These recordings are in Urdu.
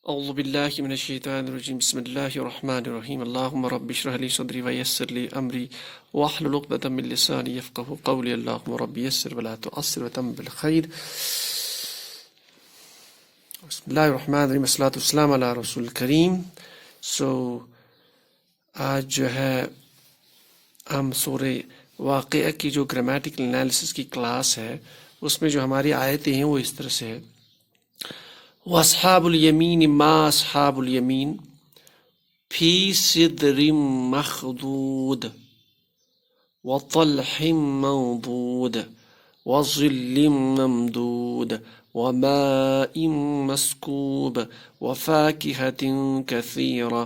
اعوذ باللہ من الشیطان الرجیم بسم اللہ الرحمن الرحیم اللہم رب اشرح لی صدری ویسر لی امری واحلل عقدۃ من لسانی یفقہوا قولی اللہم رب یسر ولا تعسر وتم بالخیر. بسم اللہ الرحمن الرحیم الصلاۃ والسلام علی رسول الکریم. آج جو ہے ہم سورہ واقعہ کی جو گرامیٹیکل انالیسس کی کلاس ہے اس میں جو ہماری آیتیں ہیں وہ اس طرح سے ہے: وَأَصْحَابُ الْيَمِينِ مَا أَصْحَابُ الْيَمِينِ فِي سِدْرٍ مَخْضُودٍ وَطَلْحٍ مَنضُودٍ وَظِلٍّ مَمْدُودٍ وَمَاءٍ مَسْكُوبٍ وَفَاكِهَةٍ كَثِيرَةٍ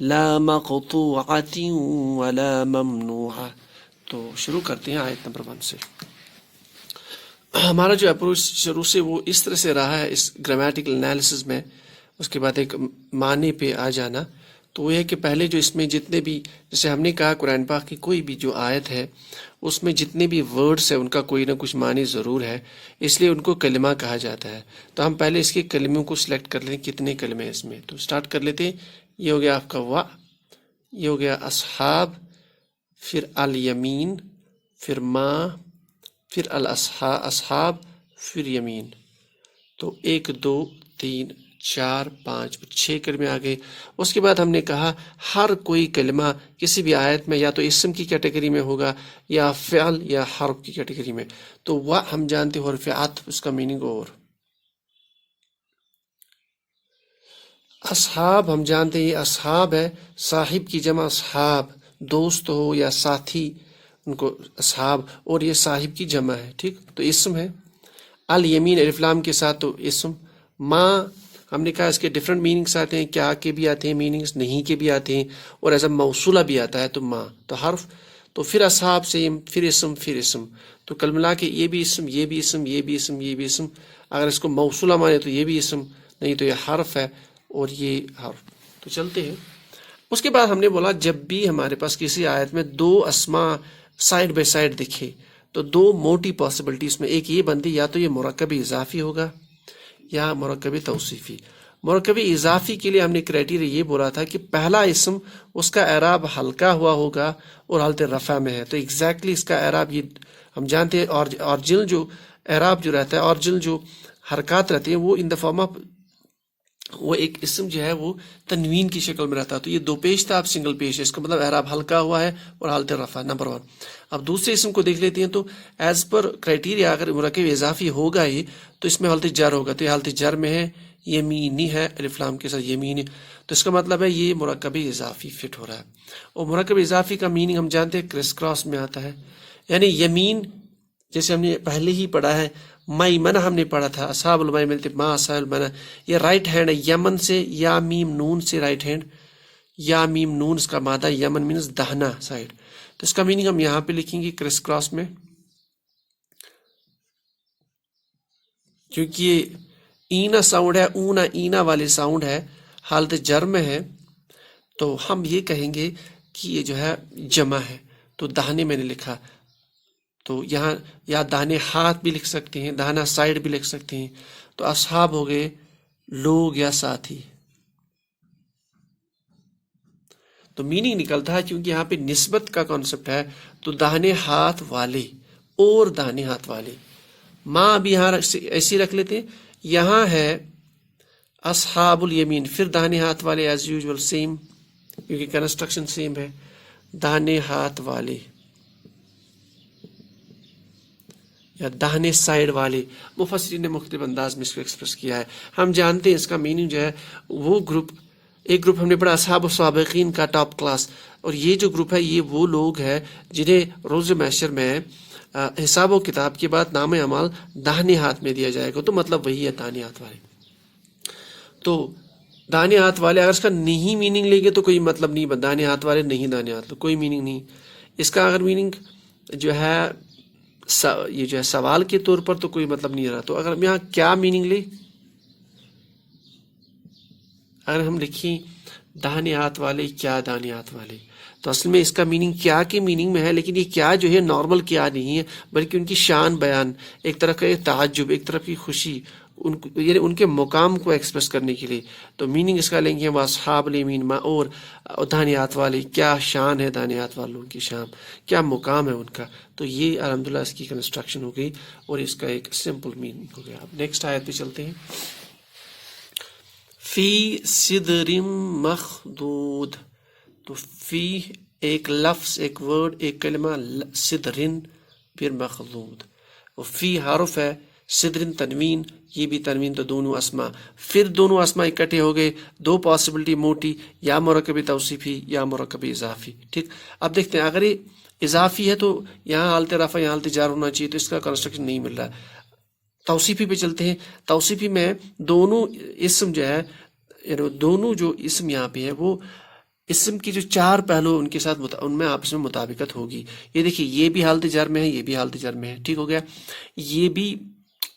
لَا مَقْطُوعَةٍ وَلَا مَمْنُوعَةٍ. تو شروع کرتے ہیں آیت نمبر 1 سے. ہمارا جو اپروچ شروع سے وہ اس طرح سے رہا ہے اس گرامیٹیکل انالیسس میں. اس کے بعد ایک معنی پہ آ جانا. تو وہ ہے کہ پہلے جو اس میں جتنے بھی، جیسے ہم نے کہا قرآن پاک کی کوئی بھی جو آیت ہے اس میں جتنے بھی ورڈز ہیں ان کا کوئی نہ کچھ معنی ضرور ہے، اس لیے ان کو کلمہ کہا جاتا ہے. تو ہم پہلے اس کے کلموں کو سلیکٹ کر لیں کتنے کلمے ہیں اس میں. تو سٹارٹ کر لیتے ہیں. یہ ہو گیا آپ کا وا، یہ ہو گیا اصحاب، پھر الیمین، پھر ما، پھر اصحاب، پھر یمین. تو 1 2 3 4 5 6 کلمے آ گئے. اس کے بعد ہم نے کہا ہر کوئی کلمہ کسی بھی آیت میں یا تو اسم کی کیٹیگری میں ہوگا یا فعل یا حرف کی کیٹیگری میں. تو وہ ہم جانتے ہیں حرف عطف، اس کا میننگ. اور اصحاب ہم جانتے ہیں یہ اصحاب ہے، صاحب کی جمع اصحاب، دوست ہو یا ساتھی ان کو اصحاب، اور یہ صاحب کی جمع ہے. ٹھیک، تو اسم ہے. الیمین الف لام کے ساتھ تو اسم. ما ہم نے کہا اس کے ڈفرنٹ میننگس آتے ہیں، کیا کے بھی آتے ہیں میننگس، نہیں کے بھی آتے ہیں، اور ایسا موصولہ بھی آتا ہے. تو ما تو حرف. تو پھر اصحاب سے پھر اسم، پھر اسم. تو کل ملا کے یہ بھی اسم، یہ بھی اسم، یہ بھی اسم، یہ بھی اسم. اگر اس کو موصولہ مانے تو یہ بھی اسم، نہیں تو یہ حرف ہے اور یہ حرف. تو چلتے ہیں. اس کے بعد ہم نے بولا جب بھی ہمارے پاس کسی آیت میں 2 اسماء سائڈ بائی سائڈ دکھے تو 2 موٹی پاسبلٹیز میں ایک یہ بنتی، یا تو یہ مرکب اضافی ہوگا یا مرکب توصیفی. مرکب اضافی کے لیے ہم نے کرائٹیریا یہ بولا تھا کہ پہلا اسم اس کا اعراب ہلکا ہوا ہوگا اور حالت رفع میں ہے. تو ایگزیکٹلی اس کا اعراب یہ ہم جانتے ہیں. اوریجنل جو اعراب جو رہتا ہے، اوریجنل جو حرکات رہتی ہیں وہ ان دا فارم آف، وہ ایک اسم جو ہے وہ تنوین کی شکل میں رہتا ہے. تو یہ 2 پیش تھا، اب سنگل پیش ہے. اس کا مطلب اعراب ہلکا ہوا ہے اور حالت رفع. نمبر 1. اب دوسرے اسم کو دیکھ لیتے ہیں. تو ایز پر کرائٹیریا اگر مرکب اضافی ہوگا یہ تو اس میں حالت جر ہوگا. تو یہ حالت جر میں ہے، یمینی ہے الف لام کے ساتھ یمین. تو اس کا مطلب ہے یہ مرکب اضافی فٹ ہو رہا ہے. اور مرکب اضافی کا میننگ ہم جانتے ہیں کرس کراس میں آتا ہے. یعنی یمین جیسے ہم نے پہلے ہی پڑھا ہے، میمنہ ہم نے پڑھا تھا، اصحاب المیمنہ ما اصحاب المیمنہ، یہ رائٹ ہینڈ ہے. یمن سے یا میم نون سے رائٹ ہینڈ، یا میم نون اس کا مادہ، یمن مینز دہنا سائڈ. تو اس کا میننگ ہم یہاں پہ لکھیں گے کرس کراس میں، کیونکہ یہ اینا ساؤنڈ ہے، اونا اینا والی ساؤنڈ ہے، حالت جر میں ہے. تو ہم یہ کہیں گے کہ یہ جو ہے جمع ہے. تو دہنے میں نے لکھا، تو یہاں یا دہنے ہاتھ بھی لکھ سکتے ہیں، دہنا سائڈ بھی لکھ سکتے ہیں. تو اصحاب ہو گئے لوگ یا ساتھی. تو میننگ نکلتا ہے کیونکہ یہاں پہ نسبت کا کانسیپٹ ہے. تو داہنے ہاتھ والے اور داہنے ہاتھ والے. ماں بھی یہاں ایسی رکھ لیتے ہیں. یہاں ہے اصحاب الیمین، پھر داہنے ہاتھ والے ایز یوزول سیم، کیونکہ کنسٹرکشن سیم ہے. داہنے ہاتھ والے یا داہنے سائڈ والے. مفسرین نے مختلف انداز میں اس کو ایکسپریس کیا ہے. ہم جانتے ہیں اس کا میننگ جو ہے وہ گروپ، ایک گروپ ہم نے پڑھا اصحاب السابقین کا ٹاپ کلاس، اور یہ جو گروپ ہے یہ وہ لوگ ہیں جنہیں روز محشر میں حساب و کتاب کے بعد نام اعمال داہنے ہاتھ میں دیا جائے گا. تو مطلب وہی ہے داہنے ہاتھ والے. تو داہنے ہاتھ والے اگر اس کا نہیں میننگ لیں گے تو کوئی مطلب نہیں. داہنے ہاتھ والے نہیں، داہنے ہاتھ کوئی میننگ نہیں. اس کا اگر میننگ جو ہے یہ جو ہے سوال کے طور پر تو کوئی مطلب نہیں رہا. تو اگر ہم یہاں کیا میننگ لیں، اگر ہم لکھیں داہنے ہاتھ والے، کیا داہنے ہاتھ والے، تو اصل میں اس کا میننگ کیا کے میننگ میں ہے. لیکن یہ کیا جو ہے نارمل کیا نہیں ہے، بلکہ ان کی شان بیان، ایک طرف کا تعجب، ایک طرف کی خوشی یعنی ان کے مقام کو ایکسپریس کرنے کے لیے. تو میننگ اس کا لیں گے وہ اصحاب الیمین اور دانیات والے، کیا شان ہے دانیات والوں کی، شان کیا مقام ہے ان کا. تو یہ الحمدللہ اس کی کنسٹرکشن ہو گئی اور اس کا ایک سمپل میننگ ہو گیا. اب نیکسٹ آیت پہ چلتے ہیں. فی صدر مخدود. تو فی ایک لفظ، ایک ورڈ، ایک کلمہ، صدرن پھر مخدود. اور فی حرف ہے، صدرن تنوین، یہ بھی تنوین، تو دونوں اسما. پھر دونوں اسما اکٹھے ہو گئے، دو پاسبلٹی موٹی، یا مرکب توصیفی یا مرکب اضافی. ٹھیک. اب دیکھتے ہیں اگر یہ اضافی ہے تو یہاں حالت رفع یہاں حالت جار ہونا چاہیے، تو اس کا کنسٹرکشن نہیں مل رہا. توصیفی پہ چلتے ہیں. توصیفی میں دونوں اسم جو ہے، یعنی دونوں جو اسم یہاں پہ ہے وہ اسم کی جو چار پہلو ان کے ساتھ ان میں آپس میں مطابقت ہوگی. یہ دیکھیے یہ بھی حالت جر میں ہے، یہ بھی حالت جر میں ہے. ٹھیک ہو گیا. یہ بھی،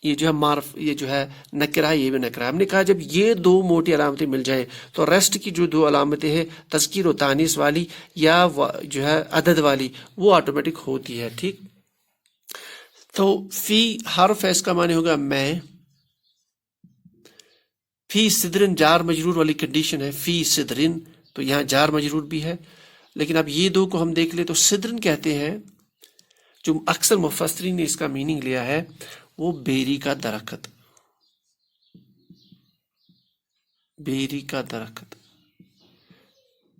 یہ جو ہے معرف، یہ جو ہے نکرہ ہے، یہ بھی نکرہ ہے. ہم نے کہا جب یہ دو موٹی علامتیں مل جائے تو ریسٹ کی جو دو علامتیں ہیں تذکیر و تانیث والی یا جو ہے عدد والی، وہ آٹومیٹک ہوتی ہے. ٹھیک. تو فی حرف ہے، اس کا معنی ہوگا میں. فی صدرن جار مجرور والی کنڈیشن ہے، فی صدرن، تو یہاں جار مجرور بھی ہے. لیکن اب یہ دو کو ہم دیکھ لیں تو صدرن کہتے ہیں، جو اکثر مفسرین نے اس کا میننگ لیا ہے وہ بیری کا درخت، بیری کا درخت.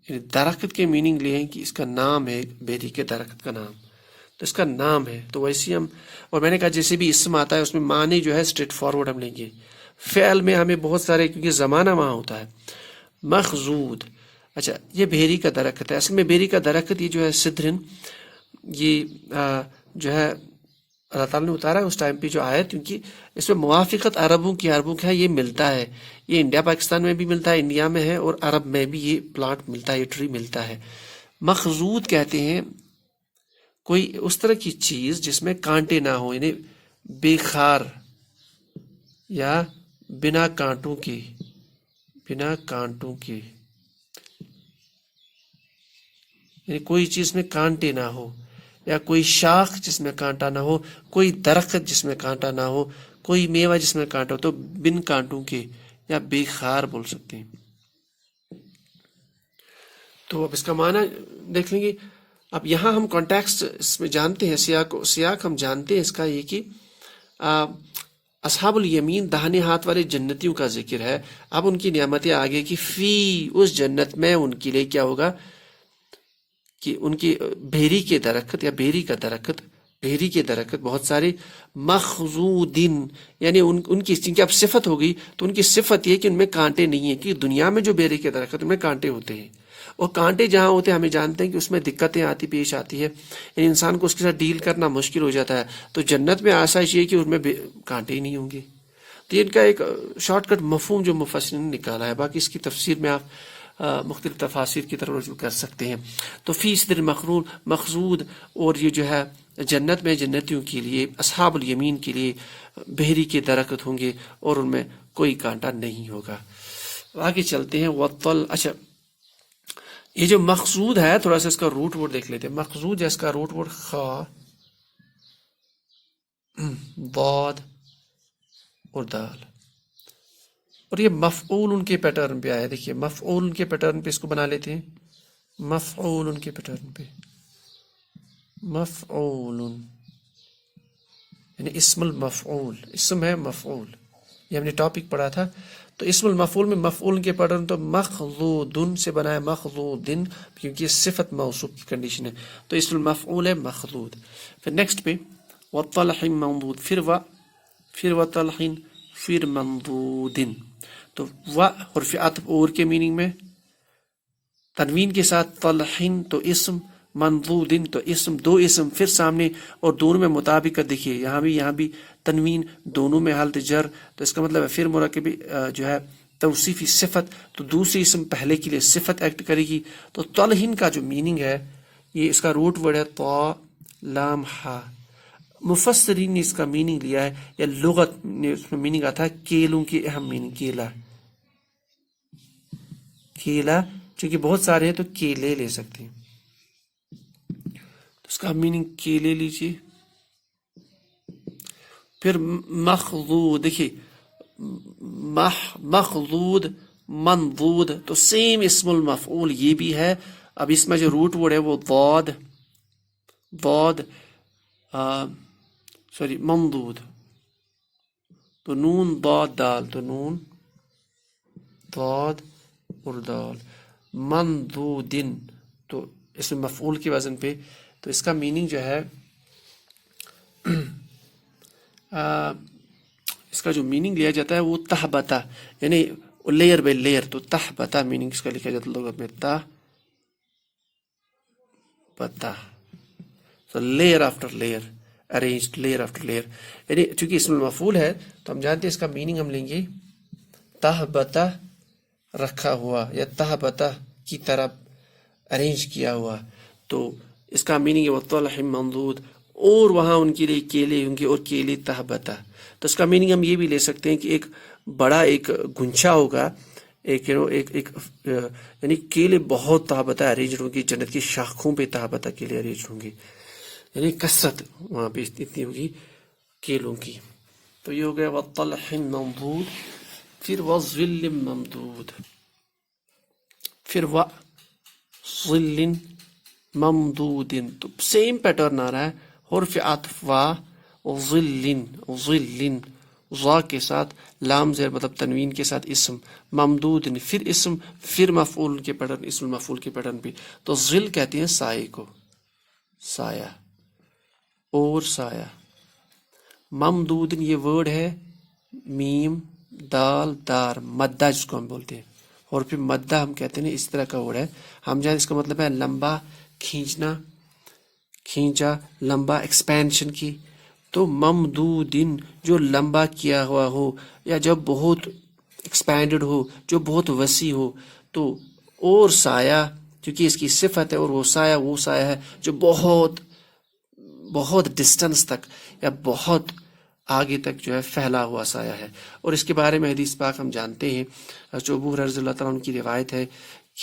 یعنی درخت کے میننگ لیے ہیں کہ اس کا نام ہے، بیری کے درخت کا نام، تو اس کا نام ہے. تو ویسے ہم، اور میں نے کہا جیسے بھی اسم آتا ہے اس میں معنی جو ہے اسٹریٹ فارورڈ ہم لیں گے. فعل میں ہمیں بہت سارے، کیونکہ زمانہ وہاں ہوتا ہے. مخزود، اچھا یہ بھیری کا درخت ہے. اصل میں بھیری کا درخت یہ جو ہے صدرن، یہ جو ہے اللہ تعالیٰ نے اتارا ہے اس ٹائم پہ جو آیت، کیونکہ اس میں موافقت عربوں کی ہے، یہ ملتا ہے. یہ انڈیا پاکستان میں بھی ملتا ہے، انڈیا میں ہے، اور عرب میں بھی یہ پلانٹ ملتا ہے، یہ ٹری ملتا ہے. مخزود کہتے ہیں کوئی اس طرح کی چیز جس میں کانٹے نہ ہو، یعنی بے خار یا بنا کانٹوں کی، بنا کانٹوں کی، یعنی کوئی چیز میں کانٹے نہ ہو، یا کوئی شاخ جس میں کانٹا نہ ہو، کوئی درخت جس میں کانٹا نہ ہو، کوئی میوہ جس میں کانٹا ہو، تو بن کانٹوں کے یا بے خار بول سکتے ہیں. تو اب اس کا معنی دیکھ لیں گے. اب یہاں ہم کانٹیکسٹ اس میں جانتے ہیں، سیاق ہم جانتے ہیں اس کا، یہ کہ اصحاب الیمین داہنے ہاتھ والے جنتیوں کا ذکر ہے. اب ان کی نعمتیں آگے کی فی اس جنت میں ان کے لیے کیا ہوگا کہ ان کی بھیری کے درخت یا بھیری کا درخت، بھیری کے درخت بہت سارے، مخزودن یعنی ان کی چونکہ اب صفت ہوگی تو ان کی صفت یہ کہ ان میں کانٹے نہیں ہیں. کہ دنیا میں جو بھیری کے درخت ان میں کانٹے ہوتے ہیں، اور کانٹے جہاں ہوتے ہیں ہمیں جانتے ہیں کہ اس میں دقتیں پیش آتی ہے، یعنی انسان کو اس کے ساتھ ڈیل کرنا مشکل ہو جاتا ہے. تو جنت میں آسائش یہ کہ ان میں کانٹے ہی نہیں ہوں گے. تو ان کا ایک شارٹ کٹ مفہوم جو مفسرین نے نکالا ہے، باقی اس کی تفسیر میں آپ مختلف تفاسیر کی طرف رجوع کر سکتے ہیں. تو فی صدر مخزود، اور یہ جو ہے جنت میں جنتیوں کے لیے، اصحاب الیمین کے لیے بحری کے درخت ہوں گے اور ان میں کوئی کانٹا نہیں ہوگا. آگے چلتے ہیں. وطل، اچھا یہ جو مقصود ہے تھوڑا سا اس کا روٹ ورڈ دیکھ لیتے ہیں. مقصود ہے اس کا روٹ ورڈ خا، ضاد اور دال، اور یہ مفعول ان کے پیٹرن پہ آیا. دیکھیے مفعول ان کے پیٹرن پہ اس کو بنا لیتے ہیں. مفعول ان کے پیٹرن پہ، مفعول یعنی اسم المفعول، اسم ہے مفعول، یہ ہم نے ٹاپک پڑھا تھا. تو اسم المفعول میں مفعول کے پیٹرن تو مخلودن سے بنا ہے، مخلودن کیونکہ یہ صفت موصوف کی کنڈیشن ہے، تو اسم المفعول ہے مخلود. پھر نیکسٹ پہ وطلح منضود، پھر وطلح، پھر منضودن. تو و حرف عطف اور کے میننگ میں، تنوین کے ساتھ طلحن تو اسم، منضودن تو اسم، دو اسم پھر سامنے اور دونوں میں مطابقت. دیکھیے یہاں بھی تنوین، دونوں میں حالت جر، تو اس کا مطلب ہے پھر مرکب جو ہے توصیفی صفت، تو دوسری اسم پہلے کے لیے صفت ایکٹ کرے گی. تو طلحن کا جو میننگ ہے، یہ اس کا روٹ ورڈ ہے طا لام ہا. مفسرین نے اس کا میننگ لیا ہے، یا لغت نے اس میں میننگ آتا ہے کیلوں کی اہم میننگ، کیلا، کیلا چونکہ بہت سارے ہیں تو کیلے لے سکتے ہیں، تو اس کا میننگ کیلے لیجیے. پھر مخضود، دیکھیے مخضود منضود، تو سیم اسم المفعول یہ بھی ہے. اب اس میں جو روٹ ورڈ ہے وہ ضاد سوری ممدود، تو نون ضاد دال، تو نون ضاد اور دال مندودن، تو اس میں مفعول کے وزن پہ. تو اس کا میننگ جو ہے اس کا جو میننگ لیا جاتا ہے وہ تہبتا، یعنی لیئر بائی لیئر. تو تہبتا میننگ اس کا لکھا جاتا ہے لغت میں تہبتا، تو layer after layer, arranged layer after layer. یعنی چونکہ اسم المفعول ہے تو ہم جانتے ہیں اس کا میننگ ہم لیں گے تہبتا رکھا ہوا یا تہبتا کی طرح ارینج کیا ہوا. تو اس کا میننگ ہے وطلح منضود، اور وہاں ان کے لیے کیلے ہوں گے اور کیلے تہبتا. تو اس کا میننگ ہم یہ بھی لے سکتے ہیں کہ ایک بڑا ایک گنچا ہوگا، ایک یعنی کیلے بہت تہبتا ارینج ہوں گے، جنت کی شاخوں پہ تہبتا کیلے ارینج ہوں گے، یعنی کثرت وہاں پہ اتنی ہوگی کیلوں کی. تو یہ ہو گیا وطلح منضود. پھر وظل ممدود، پھر وظل ممدود، تو سیم پیٹرن آ رہا ہے. حرف عطف ظل، ظل ظا کے ساتھ لام زیر مطلب تنوین کے ساتھ اسم ممدود، پھر اسم، پھر مفعول کے پیٹرن، اسم المفعول کے پیٹرن پہ. تو ظل کہتے ہیں سائے کو، سایہ اور سایہ. ممدود یہ ورڈ ہے میم دال دار مدہ جس کو ہم بولتے ہیں، اور پھر مدہ ہم کہتے ہیں اس طرح کا ورڈ ہے. ہم جانتے اس کا مطلب ہے لمبا، کھینچنا، کھینچا، لمبا ایکسپینشن کی. تو ممدودن جو لمبا کیا ہوا ہو یا جب بہت ایکسپینڈڈ ہو، جو بہت وسیع ہو. تو اور سایہ کیونکہ اس کی صفت ہے، اور وہ سایہ ہے جو بہت بہت ڈسٹنس تک یا بہت آگے تک جو ہے پھیلا ہوا سایہ ہے. اور اس کے بارے میں حدیث پاک ہم جانتے ہیں، ابو ہریرہ رضی اللہ تعالیٰ عنہ کی روایت ہے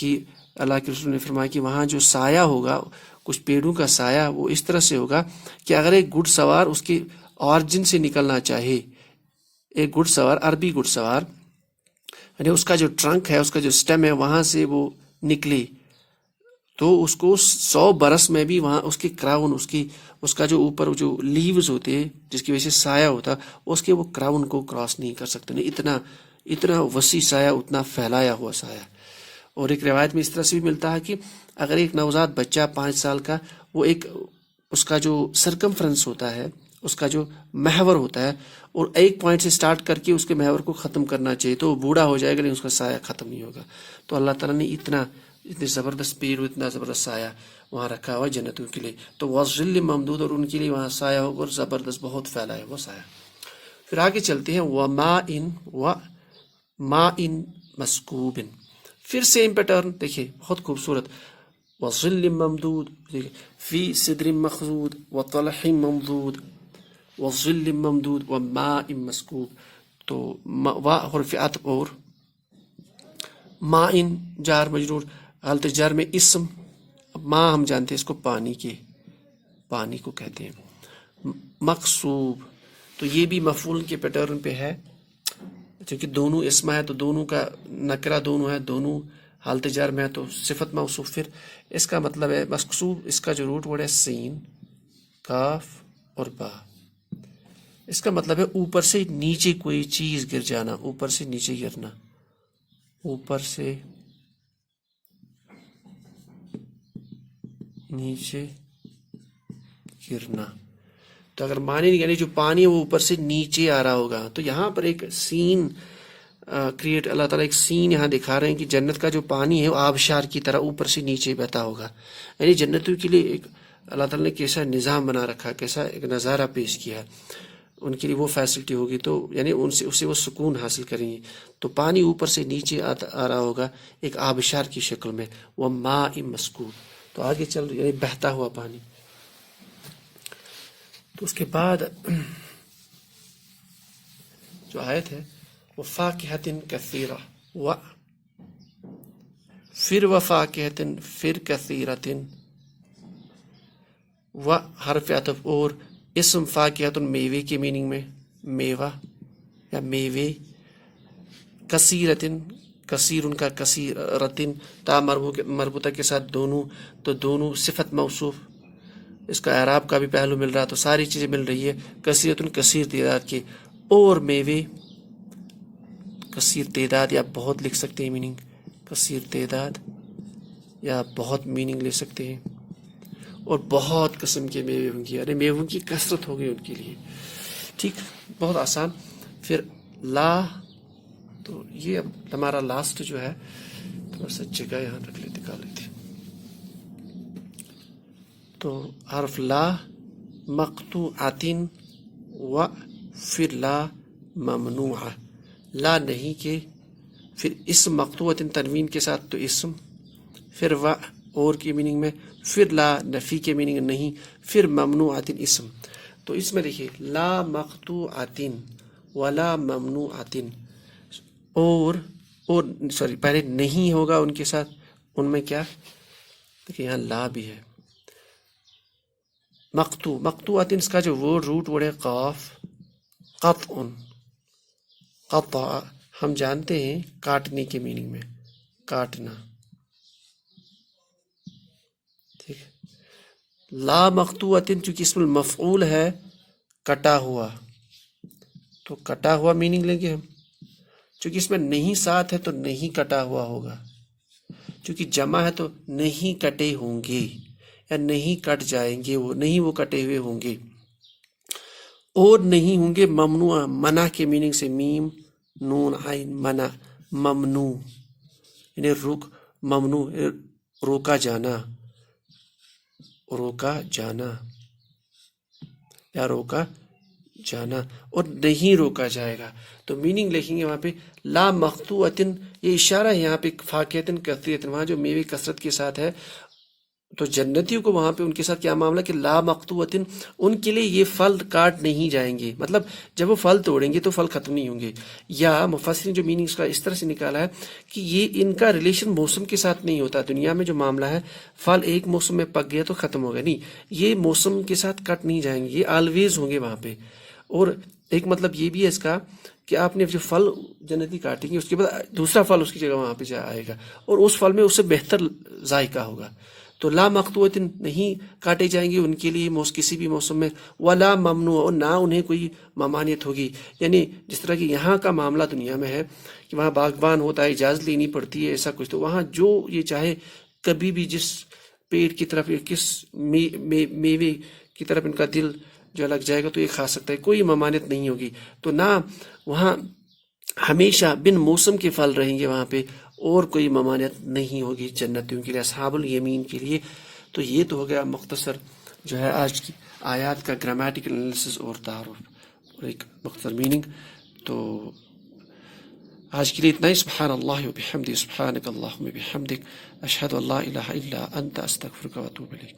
کہ اللہ کے رسول نے فرمایا کہ وہاں جو سایہ ہوگا، کچھ پیڑوں کا سایہ وہ اس طرح سے ہوگا کہ اگر ایک گھڑ سوار اس کی آرجن سے نکلنا چاہے، ایک گھڑ سوار، عربی گھڑ سوار، یعنی اس کا جو ٹرنک ہے، اس کا جو سٹیم ہے، وہاں سے وہ نکلے تو اس کو 100 برس میں بھی وہاں اس کی کراؤن، اس کا جو اوپر جو لیوز ہوتے ہیں جس کی وجہ سے سایہ ہوتا، اس کے وہ کراؤن کو کراس نہیں کر سکتے. نہیں، اتنا وسیع سایہ، اتنا پھیلایا ہوا سایہ. اور ایک روایت میں اس طرح سے بھی ملتا ہے کہ اگر ایک نوزاد بچہ 5 سال کا، وہ ایک اس کا جو سرکمفرنس ہوتا ہے، اس کا جو محور ہوتا ہے، اور ایک پوائنٹ سے سٹارٹ کر کے اس کے محور کو ختم کرنا چاہیے تو وہ بوڑھا ہو جائے گا لیکن اس کا سایہ ختم نہیں ہوگا. تو اللہ تعالیٰ نے اتنی زبردست پیڑ، اتنا زبردست سایہ وہاں رکھا ہوا جنتوں کے لیے. تو وظل ممدود، اور ان کے لیے وہاں سایہ ہوگا اور زبردست بہت پھیلا ہے وہ سایہ. پھر آگے چلتے ہیں وماء مسکوب، پھر سیم پیٹرن دیکھیے بہت خوبصورت. وظل ممدود، فی صدر مخضود وطلح ممدود وظل ممدود وماء مسکوب. تو حرف عطف اور ماء جار مجرور، حالت جار میں اسم. ماء ہم جانتے ہیں اس کو پانی کو کہتے ہیں. مقصوب، تو یہ بھی مفعول کے پیٹرن پہ ہے، کیونکہ دونوں اسم ہے تو دونوں کا نکرہ دونوں ہے، دونوں حالت جار میں ہے تو صفت موصوف. پھر اس کا مطلب ہے مقصوب، اس کا جو روٹ ورڈ ہے سین، کاف اور با. اس کا مطلب ہے اوپر سے نیچے کوئی چیز گر جانا، اوپر سے نیچے گرنا، اوپر سے نیچے گرنا. تو اگر معنی یعنی جو پانی ہے وہ اوپر سے نیچے آ رہا ہوگا. تو یہاں پر ایک سین کریٹ، اللہ تعالیٰ ایک سین یہاں دکھا رہے ہیں کہ جنت کا جو پانی ہے وہ آبشار کی طرح اوپر سے نیچے بہتا ہوگا. یعنی جنتوں کے لیے ایک اللہ تعالیٰ نے کیسا نظام بنا رکھا، کیسا ایک نظارہ پیش کیا، ان کے لیے وہ فیسلٹی ہوگی تو یعنی اسے وہ سکون حاصل کریں گے. تو پانی اوپر سے نیچے آ رہا ہوگا ایک آبشار کی شکل میں. وماء مسکوب، تو آگے چل یعنی بہتا ہوا پانی. تو اس کے بعد جو آیت ہے وفاکہۃ کثیرہ، پھر وفاکہۃ، پھر کثیرۃ، و حرف عطف اور اسم فاکہۃ میوے کے میننگ میں، میوہ یا میوے. کثیرتن کثیر ان کا کثیرتن تا مربوطہ کے ساتھ دونوں، تو دونوں صفت موصوف، اس کا اعراب کا بھی پہلو مل رہا، تو ساری چیزیں مل رہی ہے. کثیرتن کثیر تعداد کے، اور میوے کثیر تعداد یا بہت لکھ سکتے ہیں میننگ، کثیر تعداد یا بہت میننگ لے سکتے ہیں. اور بہت قسم کے میوے ہوں گے، یعنی میووں کی کثرت ہوگی ان کے لیے. ٹھیک، بہت آسان. پھر لا، تو یہ اب ہمارا لاسٹ جو ہے، تھوڑا سا جگہ یہاں رکھ لیتے، نکال لیتے. تو حرف لا مقطوعۃ و پھر لا ممنوعہ، لا نہیں کے، پھر اسم مقطوعۃ تنوین کے ساتھ تو اسم، پھر و اور کی میننگ میں، پھر لا نفی کے میننگ نہیں، پھر ممنوعۃ اسم. تو اس میں دیکھیے لا مقطوعۃ ولا ممنوعۃ، اور سوری پہلے نہیں ہوگا ان کے ساتھ، ان میں کیا، دیکھیے یہاں لا بھی ہے. مقطوعۃ اس کا جو ورڈ روٹ ورڈ ہے قاف، قطع، قطع ہم جانتے ہیں کاٹنے کے میننگ میں، کاٹنا. ٹھیک، لا مقطوعۃ چونکہ اسم المفعول ہے کٹا ہوا، تو کٹا ہوا میننگ لیں گے ہم. چونکہ اس میں نہیں ساتھ ہے تو نہیں کٹا ہوا ہوگا، چونکہ جمع ہے تو نہیں کٹے ہوں گے یا نہیں کٹ جائیں گے، وہ نہیں، وہ کٹے ہوئے ہوں گے. اور نہیں ہوں گے ممنوع، منع کے میننگ سے میم نون عین منع، ممنوع یعنی ممنوع روکا جانا، روکا جانا یا روکا جانا، اور نہیں روکا جائے گا. تو میننگ لکھیں گے وہاں پہ لا مقطوعۃ، یہ اشارہ ہے یہاں پہ فاکہۃ کثیرۃ، وہاں جو میوے کثرت کے ساتھ ہے، تو جنتیوں کو وہاں پہ ان کے ساتھ کیا معاملہ کہ لا مقطوعۃ، ان کے لیے یہ پھل کاٹ نہیں جائیں گے، مطلب جب وہ پھل توڑیں گے تو پھل ختم نہیں ہوں گے. یا مفسرین جو میننگ اس کا اس طرح سے نکالا ہے کہ یہ ان کا ریلیشن موسم کے ساتھ نہیں ہوتا. دنیا میں جو معاملہ ہے پھل ایک موسم میں پک گیا تو ختم ہو گیا، نہیں، یہ موسم کے ساتھ کٹ نہیں جائیں گے، یہ آلویز ہوں گے وہاں پہ. اور ایک مطلب یہ بھی ہے اس کا کہ آپ نے جو پھل جنتی کاٹیں گے اس کے بعد دوسرا پھل اس کی جگہ وہاں پہ آئے گا، اور اس پھل میں اس سے بہتر ذائقہ ہوگا. تو لا مقطوعۃ نہیں کاٹے جائیں گے ان کے لیے کسی بھی موسم میں، ولا ممنوع، اور نہ انہیں کوئی ممانعت ہوگی. یعنی جس طرح کہ یہاں کا معاملہ دنیا میں ہے کہ وہاں باغبان ہوتا ہے، اجازت لینی پڑتی ہے، ایسا کچھ، تو وہاں جو یہ چاہے کبھی بھی جس پیڑ کی طرف یا کس میوے کی طرف ان کا دل جو لگ جائے گا تو یہ کھا سکتا ہے، کوئی ممانعت نہیں ہوگی. تو نہ وہاں ہمیشہ بن موسم کے پھل رہیں گے وہاں پہ، اور کوئی ممانعت نہیں ہوگی جنتیوں کے لیے، اصحاب الیمین کے لیے. تو یہ تو ہو گیا مختصر جو ہے آج کی آیات کا گرامیٹیکل انالیسس اور تعارف اور ایک مختصر میننگ. تو آج کے لیے اتنا ہی. سبحان اللہ و بحمدہ، سبحانک اللہم و بحمدک، اشہد ان لا الہ الا انت، استغفرک و اتوب الیک.